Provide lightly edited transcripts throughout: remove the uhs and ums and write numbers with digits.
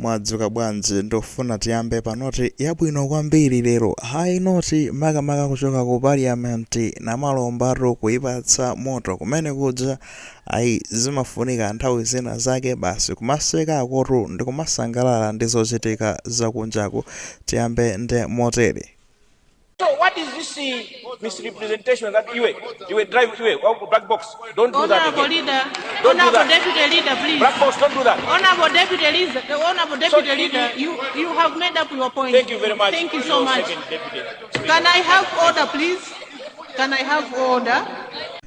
Mwadzuka bwanji ndofuna tiyambe panoti yabwino kwambiri lero hayi noti makamaka kuchoka ku Parliamentary na Mamalomba kuipatsa moto kumene kuja ayi zimafunika nthawi zina zake basi kumaseka akotu ndi kumasangalala ndi zochitika zakunjaku. Tiyambe ndi motere. So what is this misrepresentation that you drive black box? Don't do that again. Leader. Don't do Honorable that. Deputy Leader, please. Black box, don't do that. Honorable Deputy Leader, you have made up your point. Thank you very much. Thank you so much. Second deputy. Can I have order, please? Can I have order?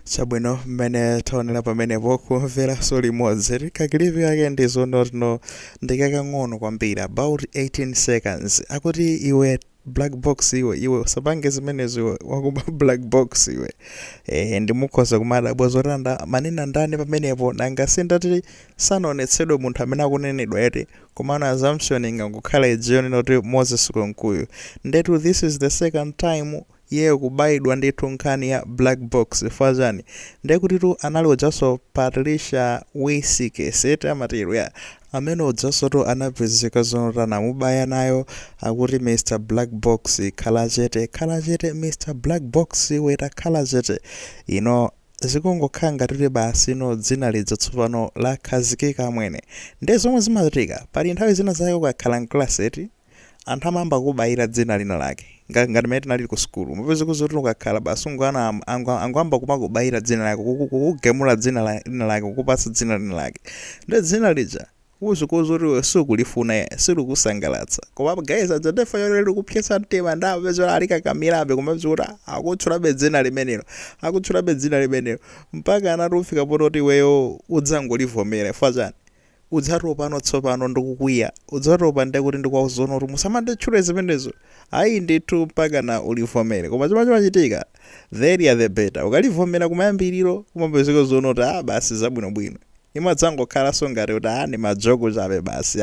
Chabwino mmene taonera pamenepo kumvera soli modzi kakilipi kake ndizonotino ndikakang'ono kwambiri about 18 seconds akuti iwe black box iwe usapange zimenezo wakuba black box iwe ndimukhoza kumadabwa zotanda manena ndani pamenepo nangasindati sanaonetsedwe munthu amene akunenedwa eti komana assumption ingakukhala ijioni noti Moses Kunkuyu ndetu this is the second time yeye kubaidwa ndithu nkhani ya black box fazani ndekutitu anali ujaso Patricia Wisike sete amatiro ya amene ujasoto anapezeka zonotana mubaya nayo akuti Mr. Black Box khala chete Mr. Black Box weta khala chete zikungokhala ngati basi dzina lidzatsopano lakhazikika mwene ndi zomwe zimachitika pali nthawi zina zake ukakhala mklaseti anthu amamba kubayira dzina lina lake ngati mene tinali ku skulu mupeze kuzoti ukakhala basi angwamba kumakubayira dzina lake kugemula dzina lina lake kukupatsa dzina lina lake ndi dzina lija uzukuzoti sukulifuna silikusangalatsa koma guys adzadefa yoreli kupyesa mtima ndapezera alikakamirabe kumapezera akutchulabe dzina limenelo mpaka anati ufika pototi iweyo udzangolivomera fazani udzatopa tsopano ndikukwiya udzatopa ndekuti ndikwauzona kuti musamanditchule zimenezo ayi ndithu mpaka na ulivomere koma chimachitika there are the better ukalivomera kumayambiriro kumapezeka zoona kuti basi zabwinobwino imadzangokhalanso ngati kuti ndi majoko chabe basi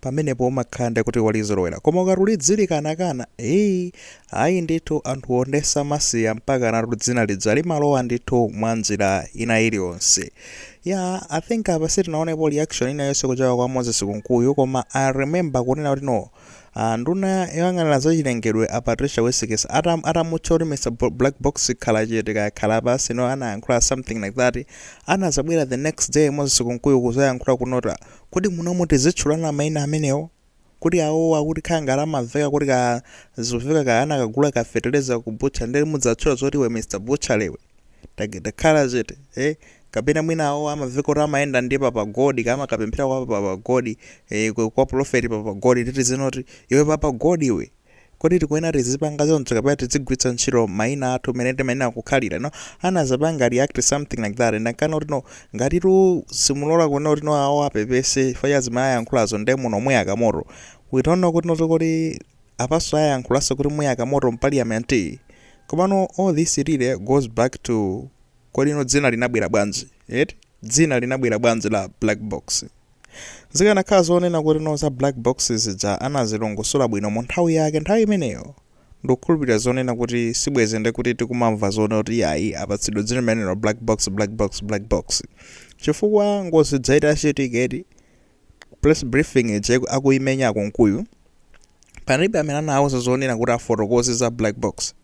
pamenepo umakhala kuti walizolowera koma ukatulidzilikana ayi ndithu anthu ondesa masiya mpaka natu dzina lidza limalowa ndithu mwa njira ina iliyonse. I think apa sitinaonepo reaction ina yonse kuchoka kwa Moses Kunkuyu koma I remember kunena kuti nduna yoyang'anira zachilengedwe a Patricia Wisike atamutcha kuti Mr. Black Box khala chete khala basi anayankhula something like that anazabwera the next day Moses Kunkuyu kuzayankhula kunota kuti munomu tizitchulana maina amenewo kuti awo akuti khanga lamaveka kuti kazoveka kaana kagula kafeteleza kubutcha ndeli mudzatchula zoti we Mr. Butcher lewe takhala chete kapena mwina awo amaveka kuti amaenda ndi papagodi kama kapemphera kwa papagodi kwa prophet papagodi titi zinoti iwe papagodi iwe kodi tikuena tizipanga zonse kapena tizigwiritsa ntchito maina athu menete maina akukhalira anazapanga react something like that ndakana kuti ngatitu simulola kuona kuti awo apepese fayazi mayankhulazo nde muno muyaka moto we don't know kuti apaso ayankhulaso kuti muyaka moto Parliamentary komano all this really goes back to kodi dzina linabwera bwanji dzina linabwera bwanji la black box zikanakhala zonena kuti za black boxes zija anazilongosola bwino mu nthawi yake nthawi imeneyo ndikukhulupirira zonena kuti sibweze nde kuti tikumamva zone kuti ayi apatsidwe dzina limenelo black box chifukwa ngozi dzaita chitiketi press briefing je akuimenya Kunkuyu palibe amene anawuza zonena kuti afotokoze za black box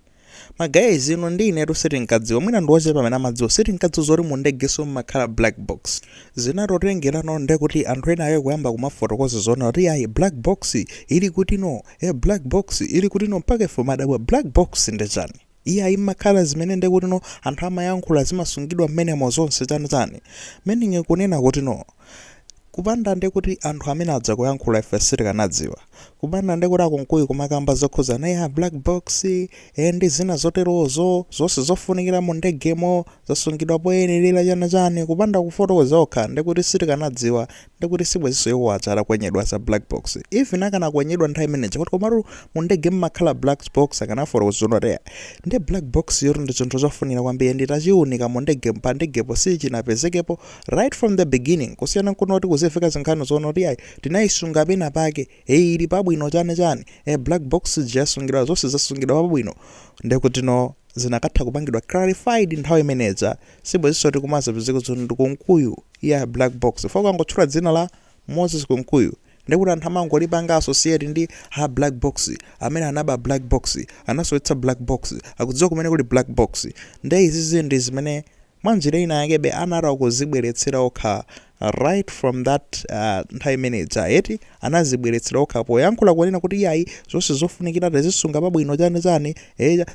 guys ndine sitinkadziwa mwina ndiwochepa amene amadziwa sitinkadziwa zoti mundegeso mmakhala black box zinatotengerano ndekuti anthu ena ayo kuyamba kumafotokoza zona kuti ayi black box ili kuti black box ili kuti mpaka ifo madabwa black box ndechani ayi mmakhala zimene ndekuti anthu amayankhula zimasungidwa mmenemo zonse chani mene kunena kuti kupanda ndekuti anthu amene adza kuyankhula ife sitikanadziwa kupanda ndekuti Kunkuyu kumakamba zokhuza naye black box ndi zina zoterozo zonse zofunikira mu ndegemo zasungidwa poyenera chani kupanda kufotokoza okha ndekuti sitikanadziwa ndekuti sibweziso iwo achara kwenyedwa za black box even akana kwenyedwa nthawi imeneyi kuti komatu mu ndegemo makhala black box akanafotokoza zonoteya ndi black box yoti ndi chinthu chofunikira kwambiri nditachiunika mu ndegemo pa ndegepo sichinapezekepo right from the beginning kusiyana kunoti kuzifika zinkhani zonoti ayi tinayisunga pena pake ili pabwino chani black box jasungidwa zonse zasungidwa pabwino ndekuti zinakatha kupangidwa clarified nthawi imeneja sibweziso tikumaza piziko zoti ndi Kunkuyu black box foko angotchula dzina la Moses Kunkuyu ndekuti anthu amangolipanga associate ndi black box amene anaba black box anasowetsa black box akudziwa kumene kuli black box. Nde izizi ndi zimene mwanjira ina yakebe anara kuzibweretsera okha right from that nthawi imene eti anazibweretsera okha poyankhula kunena kuti yayi zonse zofunikira tazisunga pabwino chani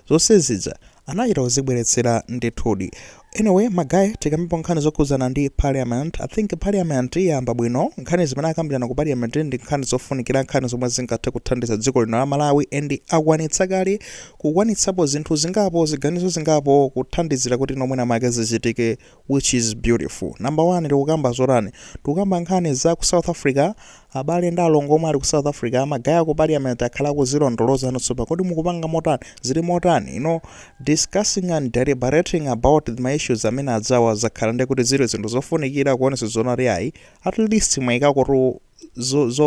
zonse zija anachita kuzibweretsera ndithudi. Anyway, magayi tikambipo nkhani zokhuzana ndi Parliament. I think Parliament yamba bwino nkhani zimene akambirana ku Parliament ndi nkhani zofunikira, nkhani zomwe zingathe kuthandiza dziko lino la Malawi and akwanitsa kale kukwanitsapo zinthu zingapo, ziganizo zingapo kuthandizira kuti nomwe namake zichitike, which is beautiful. Number 1 tikukamba zotani? Tikukamba nkhani za ku South Africa. Abale ndi alongo omwe ali ku South Africa magaya ku Parliament akhala kuzilondoloza notsopa kodi mukupanga motani, zili motani, discussing and deliberating about the issues amene adzawa zakhala ndi kuti zili zinthu zofunikira kuonesa zonali ayi at least mwayikako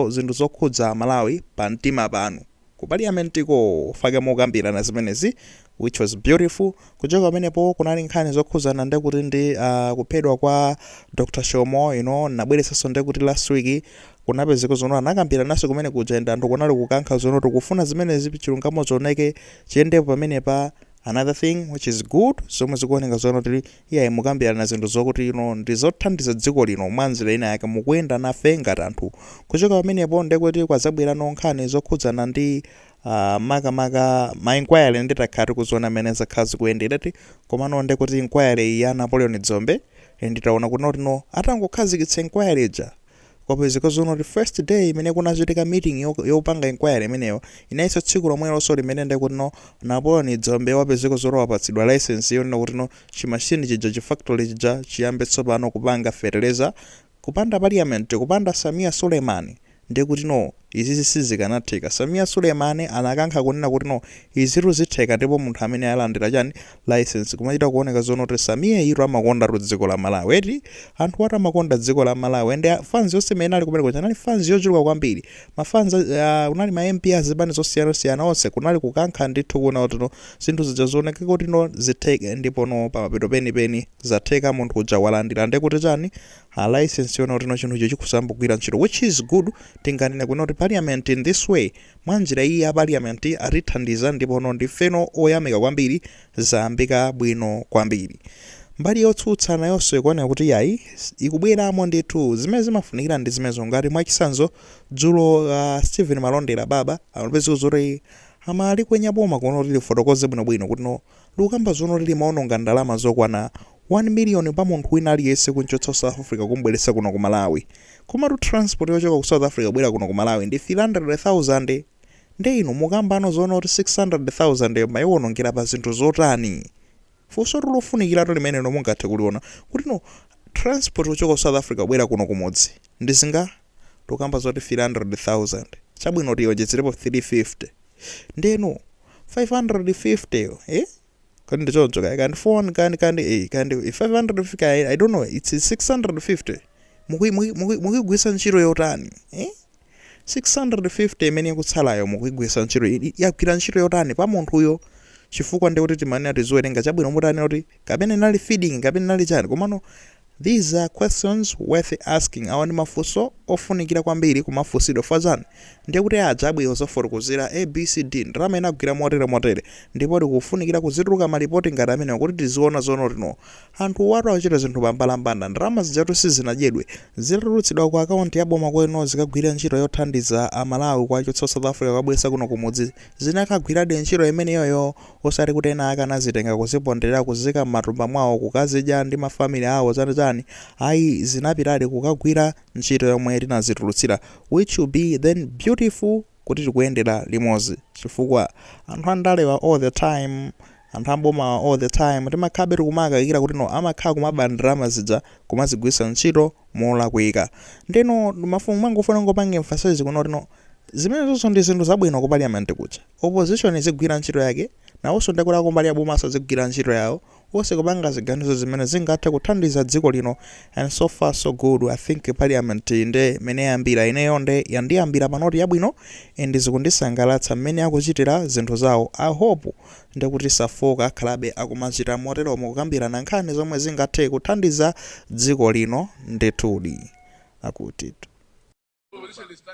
zinthu zokhudza Malawi pa mtima panu ku Parliament ko fake mokambirana zimenezi, which was beautiful. Kuchoka pamenepo kunali nkhani zokhuzana ndi kuti ndi kuphedwa kwa Dr. Shomo, nabweretsanso ndi kuti last week kunapezeka zono anakambira naso kumene kujenda anthu kunali kukankha zono tikufuna zimenezi chilungamo zoneke chiyendepo pamenepa. Another thing which is good, zomwe zikuoneka zono tili iye mukambirana zinthu zokuti ndizothandiza dziko lino mwanzira ina yake mukuyenda nafe ngati anthu. Kuchoka pamenepo ndekuti kwazabwera nkhani zokhudzana ndi makamaka ma inquiry ndi takhati kuzona amene zakhazi kuyendera komano ndekuti inquiry ya Napoleon Dzombe nditaona kuti atangokhazikitsa inquiry ija kwapezeka zono the first day imene kunachitika meeting yopanga inquiry imeneyo inayisa tsiku lomwe lonso limene ndekuti Napoleon Dzombe wapezeka zono wapatsidwa license yonena kuti chimashini chija chifactory chija chiyambe tsopano kupanga fertilizer kupanda Parliament, kupanda Samia Suleiman. Ndekuti izi sizikanatheka. Samia Suleiman anakankha kunena kuti izitu zitheka ndipo munthu amene alandira chani license kumachita kuoneka zono kuti Samia iro amakonda dziko la Malawi. Eti anthu ati amakonda dziko la Malawi ende fans yonse imene ali kumeneko chanali fans yochuluka kwambiri. Mafans unali ma MP azibani zosiyana onse kunali kukankha ndithu kuona kuti zinthu zija zooneka kuti zitheke ndipo pamapeto penipeni zatheka munthu kuja walandira ndekuti chani license yona kuti chinthu icho chikusambukira ntchito, which is good. Tinganene kuti Parliament in this way mwanjira iyi ya Parliament atithandiza ndipo ndifeno oyamika kwambiri zambika bwino kwambiri. Mbali yotsutsa nayonso ikuoneka kuti yayi ikubweramo ndithu zimene zimafunikira ndi zimenezo ngati mwachisanzo dzulo Stephen Malondera baba amapezeka zoti amali kwenya boma kuona kuti lifotokoze bwinobwino kuti likukamba zono limaononga ndalama zokwana 1 million pa munthu wina aliyense kunchotsa South Africa kumbweretsa kuno ku Malawi. Komatu transport yochoka ku South Africa bwera kuno ku Malawi ndi 300,000 ndi ino mukambano zono kuti 600,000 mayiwonongera pa zinthu zotani. Funso lofunikira to limene mungathe kuliona kuti transport yochoka ku South Africa bwera kuno kumodzi ndi zinga tokamba zoti 300,000 chabwino tiyo jetsirepo 350 ndeno 550 kandi Choncho kandi 4 kandi 550 I don't know, it's 650 mukigwisa ntchito yotani 650 imene yakutsalayo mukigwisa ntchito yakira ntchito yotani pa munthuyo chifukwa ndi kuti timani atizowerenga chabwino mutani kuti kapene nali feeding kapene nali chani komano. These are questions worth asking. Awa ndi mafunso ofunikira kwambiri kumafunsidwe fazani ndiye kuti ajabwino zofotokozera ABCD ndalama inagwira motere ndipo tikufunikira kuzituluka malipoti ngati amene kuti tiziona zono anthu watu achita zinthu pambalambanda ndalama zijatu sizinadyedwe zitulutsidwa ku akaunti ya boma kweno zikagwira ntchito yothandiza Amalawi kwachotsa South Africa kwabwesa kuno kumudzi zinakagwiradi ntchito imeneyoyo osati kuti ena akanazitenga kuziponderera kuzika m'matumba mwawo kukazidya ndi mafamili awo zani ayi zinapitadi kukagwira ntchito yomwe tinazitulutsira, which will be then beautiful kuti tikuyendera limodzi chifukwa anthu andalewa all the time, anthu amboma all the time timakhabe tikumakayikira kuti amakhala kumabandira zija kumazigwisa ntchito molakwika. Ndeno mafumu mangofuna ngopanga emphasize kuno kuti zimene zonso ndi zinthu zabwino ku Parliament kucha opposition izigwira ntchito yake nawonso ndekula kumbali ya boma azigwira ntchito yawo wose kupanga ziganizo zimene zingathe kuthandiza dziko lino, and so far so good. I think Parliament nde mene yambira ineyo nde yandiyambira panoti yabwino and zikundisangalatsa mmene akuchitira zinthu zawo. I hope ndekuti safoka akhalabe akumachita motero mukukambirana nkhani zomwe zingathe kuthandiza dziko lino ndethudi akuti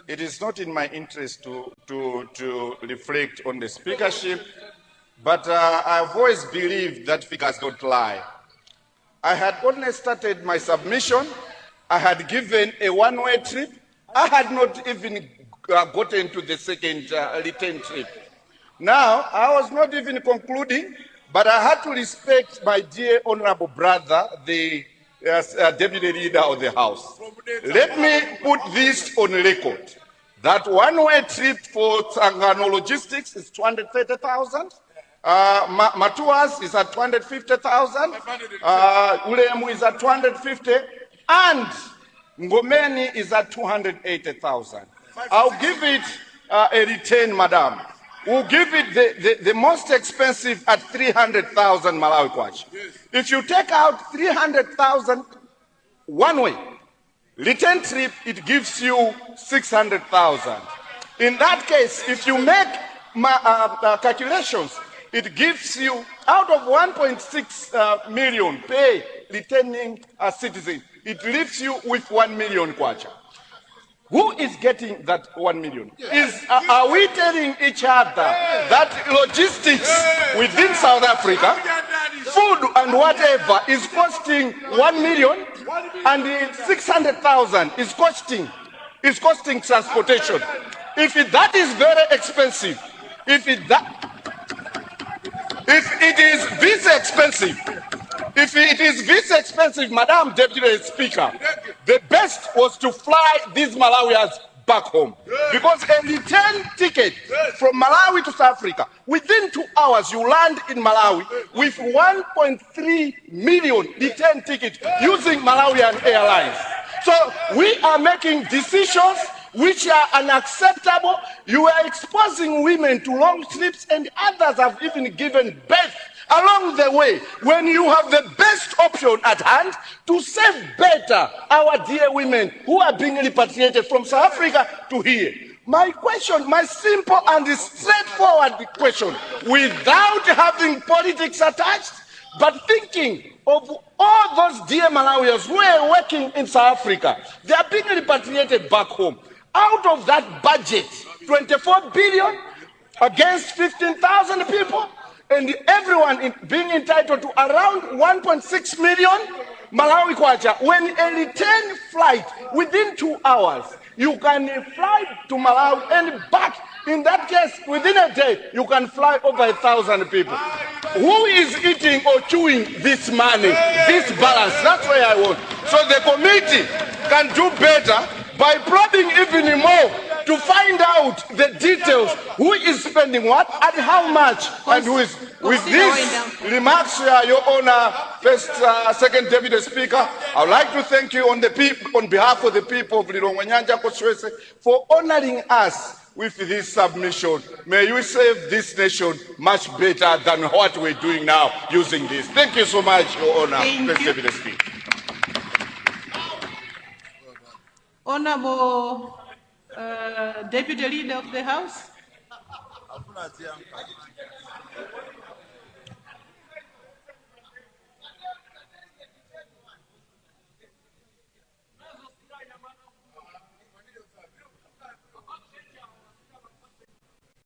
It is not in my interest to reflect on the speakership, but I've always believed that figures don't lie. I had only started my submission. I had given a one-way trip. I had not even gotten to the second return trip. Now, I was not even concluding, but I had to respect my dear honorable brother, the deputy leader of the House. Let me put this on record. That one-way trip for Tsangano Logistics is 230,000. Matuas is at 250,000. Ulemu is at 250, and Ngomeni is at 280,000. I'll give it a return, madam. We'll give it the most expensive at 300,000 Malawi kwacha. If you take out 300,000 one way, return trip, it gives you 600,000. In that case, if you make calculations, it gives you, out of 1.6 million pay returning a citizen, it leaves you with 1 million kwacha. Who is getting that 1 million? Are we telling each other that logistics within South Africa, food and whatever, is costing 1 million, and 600,000 is costing transportation? If that is very expensive, if it is this expensive, Madam Deputy Speaker, the best was to fly these Malawians back home. Because a return ticket from Malawi to South Africa, within 2 hours you land in Malawi with 1.3 million return tickets using Malawian Airlines. So we are making decisions which are unacceptable. You are exposing women to long trips, and others have even given birth along the way, when you have the best option at hand to save better our dear women who are being repatriated from South Africa to here. My question, my simple and straightforward question, without having politics attached, but thinking of all those dear Malawians who are working in South Africa, they are being repatriated back home. Out of that budget, 24 billion against 15,000 people, and everyone being entitled to around 1.6 million Malawi kwacha. When a return flight within 2 hours, you can fly to Malawi and back. In that case, within a day, you can fly over 1,000 people. Who is eating or chewing this money, this balance? That's where I want. So the committee can do better by probing even more to find out the details, who is spending what and how much, and who is. With these remarks, Your Honor, first, second Deputy Speaker, I would like to thank you on behalf of the people of Lilongwe Koswese for honoring us with this submission. May you save this nation much better than what we're doing now using this. Thank you so much, Your Honor, first Deputy Speaker. Honorable Deputy Leader of the House.